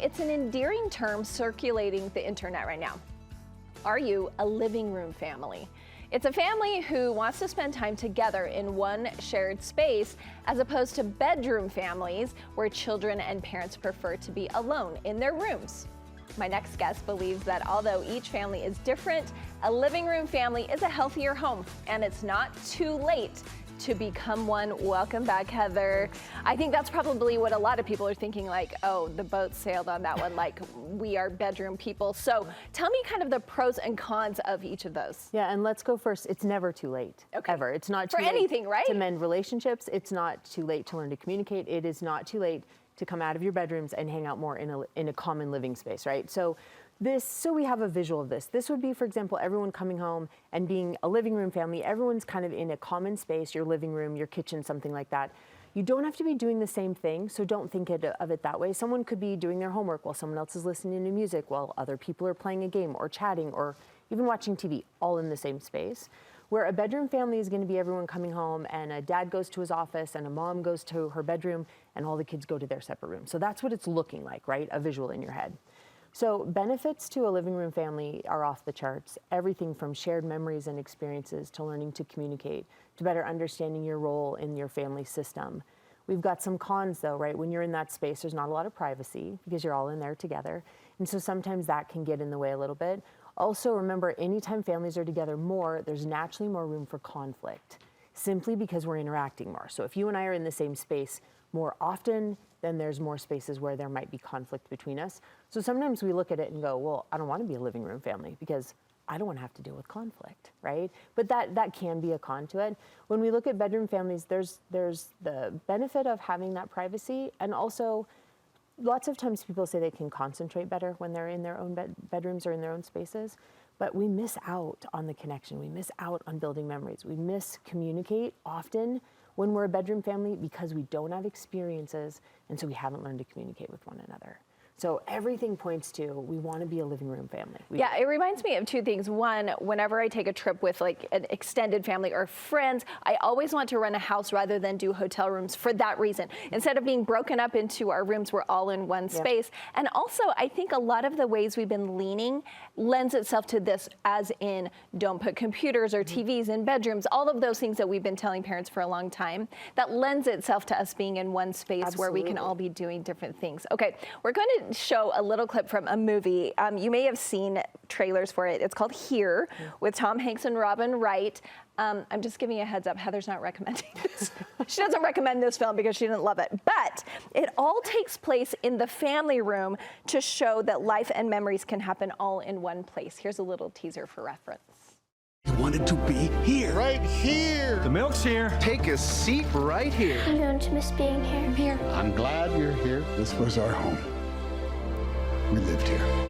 It's an endearing term circulating the internet right now. Are you a living room family? It's a family who wants to spend time together in one shared space, as opposed to bedroom families where children and parents prefer to be alone in their rooms. My next guest believes that although each family is different, a living room family is a healthier home, and it's not too late to become one. Welcome back, Heather. I think that's probably what a lot of people are thinking, like, oh, the boat sailed on that one, like we are bedroom people. So tell me kind of the pros and cons of each of those. Yeah, and let's go first. It's never too late, ever. It's not too for anything, right? To mend relationships. It's not too late to learn to communicate. It is not too late to come out of your bedrooms and hang out more in a common living space, right? So we have a visual of this. This would be, for example, everyone coming home and being a living room family. Everyone's kind of in a common space, your living room, your kitchen, something like that. You don't have to be doing the same thing, so don't think of it that way. Someone could be doing their homework while someone else is listening to music, while other people are playing a game or chatting or even watching TV, all in the same space. Where a bedroom family is going to be everyone coming home, and a dad goes to his office and a mom goes to her bedroom and all the kids go to their separate rooms. So that's what it's looking like, right? A visual in your head. So benefits to a living room family are off the charts. Everything from shared memories and experiences to learning to communicate, to better understanding your role in your family system. We've got some cons though, right? When you're in that space, there's not a lot of privacy because you're all in there together. And so sometimes that can get in the way a little bit. Also remember, anytime families are together more, there's naturally more room for conflict, simply because we're interacting more. So if you and I are in the same space more often, then there's more spaces where there might be conflict between us. So sometimes we look at it and go, well, I don't want to be a living room family because I don't want to have to deal with conflict, right? But that can be a con to it. When we look at bedroom families, there's the benefit of having that privacy, and also lots of times people say they can concentrate better when they're in their own bedrooms or in their own spaces, but we miss out on the connection. We miss out on building memories. We miscommunicate often when we're a bedroom family because we don't have experiences, and so we haven't learned to communicate with one another. So everything points to we want to be a living room family. Yeah, it reminds me of two things. One, whenever I take a trip with like an extended family or friends, I always want to rent a house rather than do hotel rooms for that reason. Instead of being broken up into our rooms, we're all in one space. And also, I think a lot of the ways we've been leaning lends itself to this, as in don't put computers or TVs in bedrooms, all of those things that we've been telling parents for a long time. That lends itself to us being in one space where we can all be doing different things. Okay, we're going to show a little clip from a movie. You may have seen trailers for it. It's called Here, with Tom Hanks and Robin Wright. I'm just giving you a heads up. Heather's not recommending this. She doesn't recommend this film because she didn't love it. But it all takes place in the family room to show that life and memories can happen all in one place. Here's a little teaser for reference. You wanted to be here. Right here. The milk's here. Take a seat right here. I'm going to miss being here. I'm here. I'm glad you're here. This was our home. We lived here.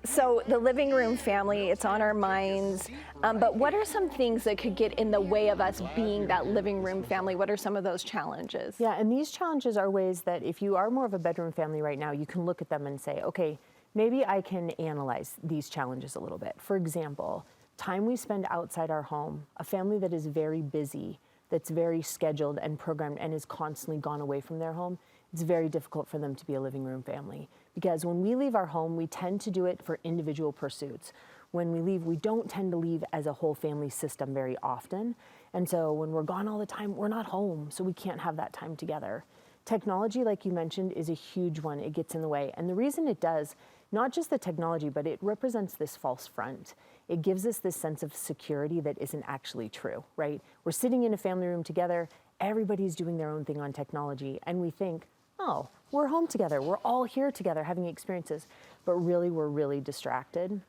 So the living room family, it's on our minds. But what are some things that could get in the way of us being that living room family? What are some of those challenges? Yeah, and these challenges are ways that if you are more of a bedroom family right now, you can look at them and say, okay, maybe I can analyze these challenges a little bit. For example, time we spend outside our home, a family that is very busy, that's very scheduled and programmed and is constantly gone away from their home, it's very difficult for them to be a living room family. Because when we leave our home, we tend to do it for individual pursuits. When we leave, we don't tend to leave as a whole family system very often. And so when we're gone all the time, we're not home, so we can't have that time together. Technology, like you mentioned, is a huge one. It gets in the way. And the reason it does, not just the technology, but it represents this false front. It gives us this sense of security that isn't actually true, right? We're sitting in a family room together, everybody's doing their own thing on technology, and we think, oh, we're home together, we're all here together having experiences, but really we're really distracted.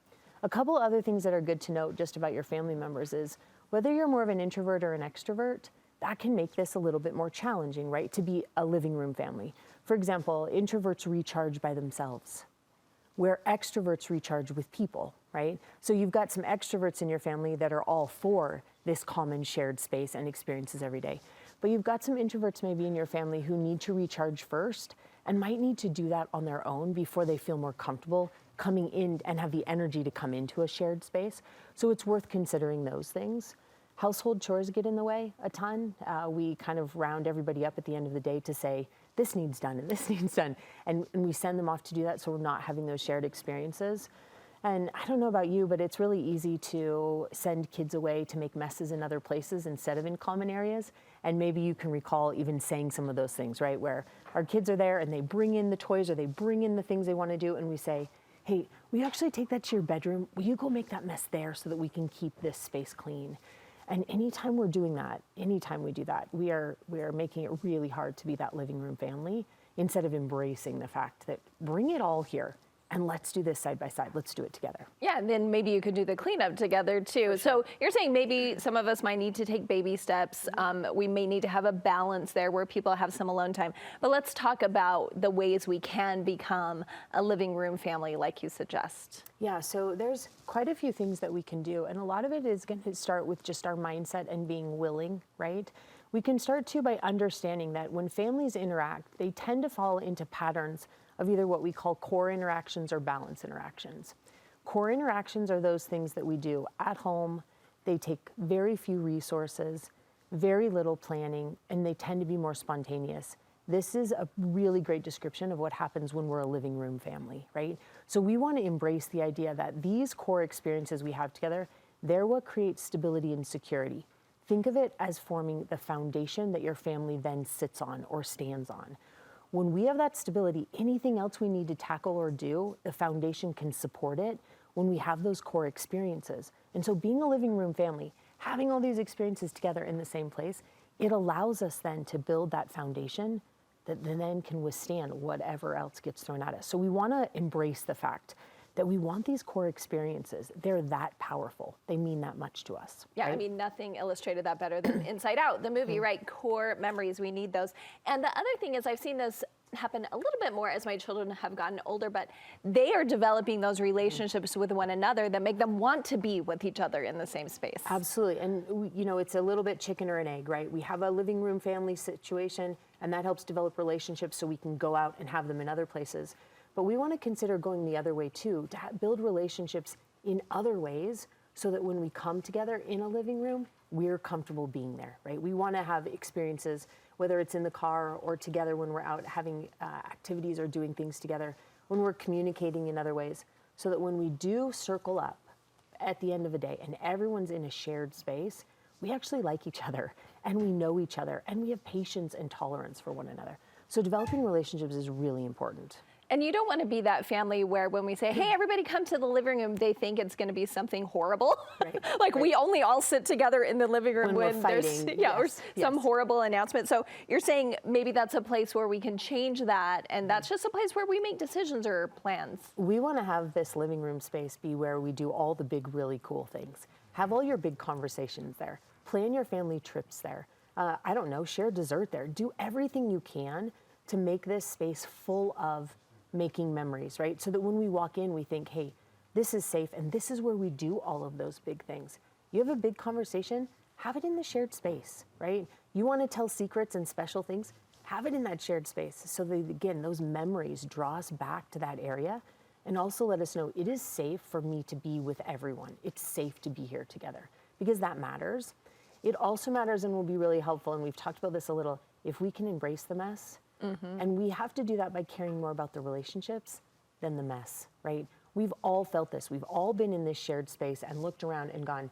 A couple other things that are good to note just about your family members is whether you're more of an introvert or an extrovert, that can make this a little bit more challenging, right, to be a living room family. For example, introverts recharge by themselves, where extroverts recharge with people, right? So you've got some extroverts in your family that are all for this common shared space and experiences every day. But you've got some introverts maybe in your family who need to recharge first and might need to do that on their own before they feel more comfortable coming in and have the energy to come into a shared space. So it's worth considering those things. Household chores get in the way a ton. We kind of round everybody up at the end of the day to say, this needs done and this needs done. And we send them off to do that so we're not having those shared experiences. And I don't know about you, but it's really easy to send kids away to make messes in other places instead of in common areas. And maybe you can recall even saying some of those things, right? Where our kids are there and they bring in the toys or they bring in the things they want to do, and we say, hey, will you actually take that to your bedroom? Will you go make that mess there so that we can keep this space clean? And anytime we're doing that, anytime we do that, we are making it really hard to be that living room family instead of embracing the fact that bring it all here. And let's do this side by side. Let's do it together. Yeah, and then maybe you could do the cleanup together too. Sure. So you're saying maybe some of us might need to take baby steps. We may need to have a balance there where people have some alone time. But let's talk about the ways we can become a living room family like you suggest. Yeah, so there's quite a few things that we can do. And a lot of it is going to start with just our mindset and being willing, right? We can start too by understanding that when families interact, they tend to fall into patterns of either what we call core interactions or balance interactions. Core interactions are those things that we do at home. They take very few resources, very little planning, and they tend to be more spontaneous. This is a really great description of what happens when we're a living room family, right? So we want to embrace the idea that these core experiences we have together, they're what creates stability and security. Think of it as forming the foundation that your family then sits on or stands on. When we have that stability, anything else we need to tackle or do, the foundation can support it when we have those core experiences. And so being a living room family, having all these experiences together in the same place, it allows us then to build that foundation that then can withstand whatever else gets thrown at us. So we want to embrace the fact that we want these core experiences. They're that powerful. They mean that much to us. Yeah, right? I mean, nothing illustrated that better than Inside Out, the movie, right? Core memories, we need those. And the other thing is I've seen this happen a little bit more as my children have gotten older, but they are developing those relationships with one another that make them want to be with each other in the same space. Absolutely. And it's a little bit chicken or an egg, right? We have a living room family situation, and that helps develop relationships so we can go out and have them in other places. But we want to consider going the other way too, to build relationships in other ways so that when we come together in a living room, we're comfortable being there, right? We want to have experiences, whether it's in the car or together when we're out having activities or doing things together, when we're communicating in other ways, so that when we do circle up at the end of the day and everyone's in a shared space, we actually like each other and we know each other and we have patience and tolerance for one another. So developing relationships is really important. And you don't want to be that family where when we say, hey, everybody come to the living room, they think it's going to be something horrible. Right. Like we only all sit together in the living room when we're there's fighting. or Yes. some horrible announcement. So you're saying maybe that's a place where we can change that, and that's just a place where we make decisions or plans. We want to have this living room space be where we do all the big, really cool things. Have all your big conversations there. Plan your family trips there. I don't know, share dessert there. Do everything you can to make this space full of making memories, right? So that when we walk in, we think, hey, this is safe and this is where we do all of those big things. You have a big conversation, have it in the shared space, right? You want to tell secrets and special things, have it in that shared space. So that, again, those memories draw us back to that area and also let us know it is safe for me to be with everyone. It's safe to be here together because that matters. It also matters and will be really helpful, and we've talked about this a little, if we can embrace the mess. And we have to do that by caring more about the relationships than the mess, right? We've all felt this. We've all been in this shared space and looked around and gone,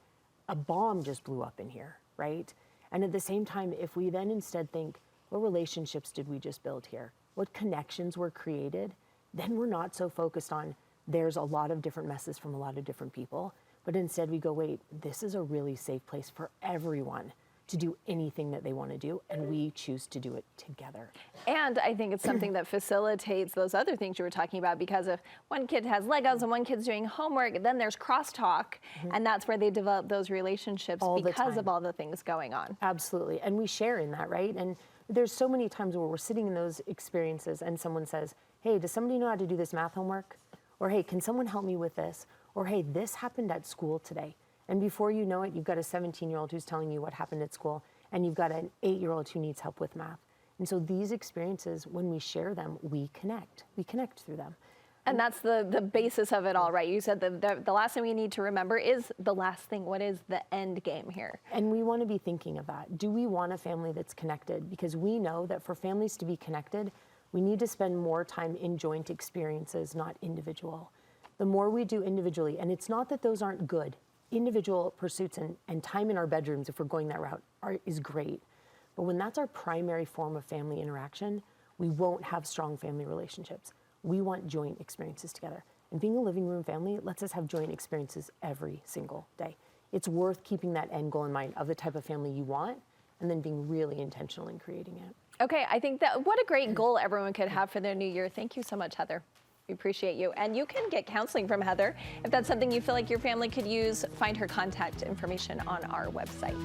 a bomb just blew up in here, right? And at the same time, if we then instead think, what relationships did we just build here? What connections were created? Then we're not so focused on there's a lot of different messes from a lot of different people, but instead we go, wait, this is a really safe place for everyone to do anything that they want to do, and we choose to do it together. And I think it's something that facilitates those other things you were talking about, because if one kid has Legos and one kid's doing homework, then there's crosstalk, and that's where they develop those relationships because of all the things going on. Absolutely, and we share in that, right? And there's so many times where we're sitting in those experiences and someone says, hey, does somebody know how to do this math homework? Or hey, can someone help me with this? Or hey, this happened at school today. And before you know it, you've got a 17-year-old who's telling you what happened at school, and you've got an 8-year-old who needs help with math. And so these experiences, when we share them, we connect. We connect through them. And that's the basis of it all, right? You said the last thing we need to remember is the last thing. What is the end game here? And we want to be thinking of that. Do we want a family that's connected? Because we know that for families to be connected, we need to spend more time in joint experiences, not individual. The more we do individually, and it's not that those aren't good. Individual pursuits and time in our bedrooms, if we're going that route, is great. But when that's our primary form of family interaction, we won't have strong family relationships. We want joint experiences together. And being a living room family lets us have joint experiences every single day. It's worth keeping that end goal in mind of the type of family you want and then being really intentional in creating it. Okay, I think that what a great goal everyone could have for their new year. Thank you so much, Heather. We appreciate you. And you can get counseling from Heather. If that's something you feel like your family could use, find her contact information on our website.